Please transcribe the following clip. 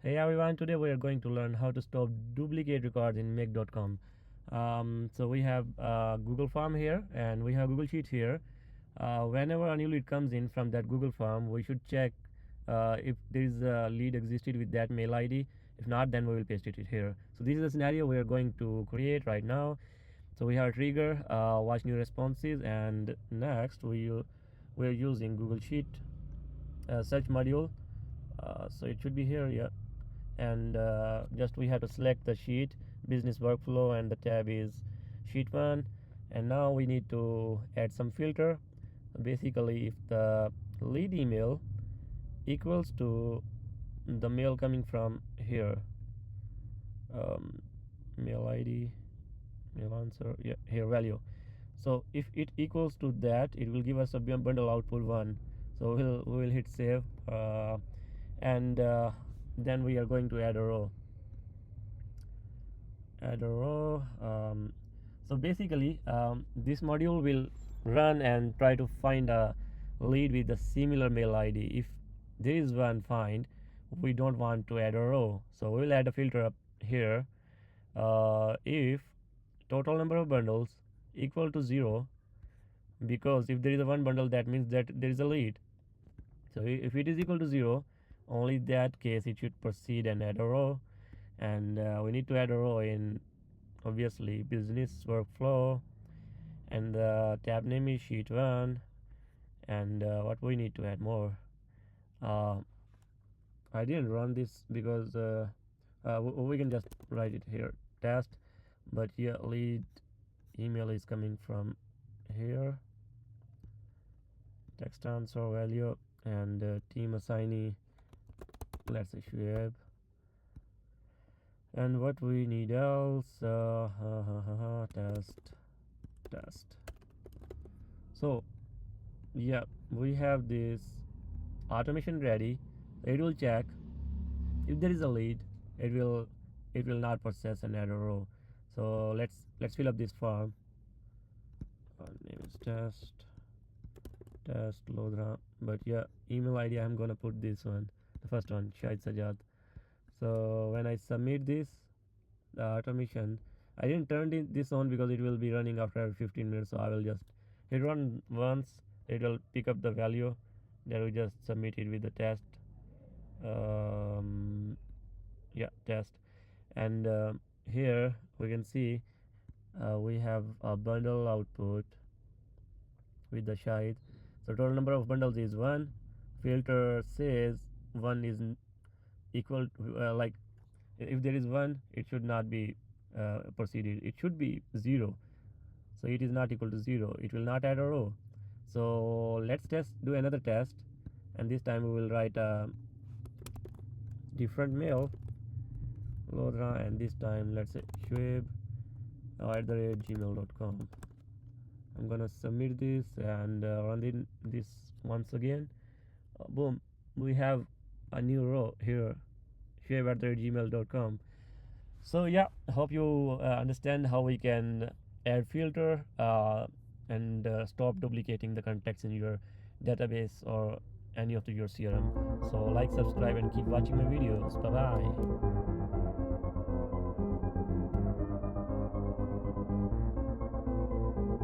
Hey everyone, today we are going to learn how to stop duplicate records in make.com. So we have Google Form here and we have Google Sheet here. Whenever a new lead comes in from that Google Form, we should check if there is a lead existed with that mail ID. If not, then we will paste it here. So this is the scenario we are going to create right now. So we have a trigger, watch new responses, and next we are using Google Sheet search module. So it should be here, yeah. And just we have to select the sheet business workflow and the tab is sheet 1, and now we need to add some filter. Basically, if the lead email equals to the mail coming from here, mail ID, mail answer, yeah, here value. So if it equals to that, it will give us a bundle output 1. So we will hit save, and then we are going to add a row. So basically, this module will run and try to find a lead with a similar mail ID. If there is one find, we don't want to add a row, so we will add a filter up here. If total number of bundles equal to 0, because if there is a one bundle, that means that there is a lead. So if it is equal to 0, only that case it should proceed and add a row. And we need to add a row in, obviously, business workflow, and the tab name is sheet 1. And what we need to add more, I didn't run this because we can just write it here, test. But yeah, lead email is coming from here, text answer value, and team assignee, let's say Shuaib. And what we need else, test. So yeah, we have this automation ready. It will check if there is a lead. It will not process an error row. So let's fill up this form. Name is test Lodra. But yeah, email ID, I'm gonna put this one, the first one, Shahid Sajad. So when I submit this, the automation, I didn't turn this on because it will be running after 15 minutes. So I will just hit run once. It will pick up the value that we just submitted with the test. Yeah, test. And here we can see we have a bundle output with the Shahid. So total number of bundles is 1. Filter says 1 is equal to, like, if there is 1, it should not be proceeded. It should be 0. So it is not equal to 0. It will not add a row. So let's do another test, and this time we will write a different mail, Lodra, and this time let's say Shuaib @gmail.com. I'm gonna submit this and run this once again. Boom, we have a new row here, Shuaib @gmail.com. So yeah, hope you understand how we can add filter and stop duplicating the contacts in your database or any of your CRM. So like, subscribe, and keep watching my videos. Bye bye.